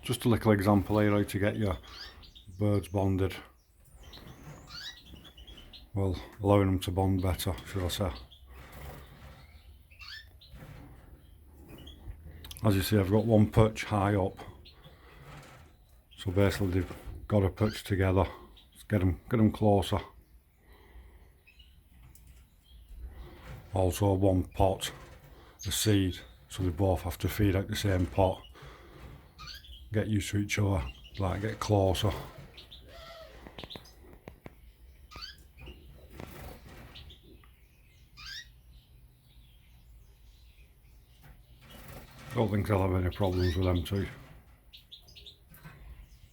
just a little example here how to get your birds bonded. Well, allowing them to bond better, should I say. As you see, I've got one perch high up, so basically they've got to perch together. Let's get them closer. Also one pot, the seed, so they both have to feed out the same pot. Get used to each other, like get closer. Don't think I'll have any problems with them two.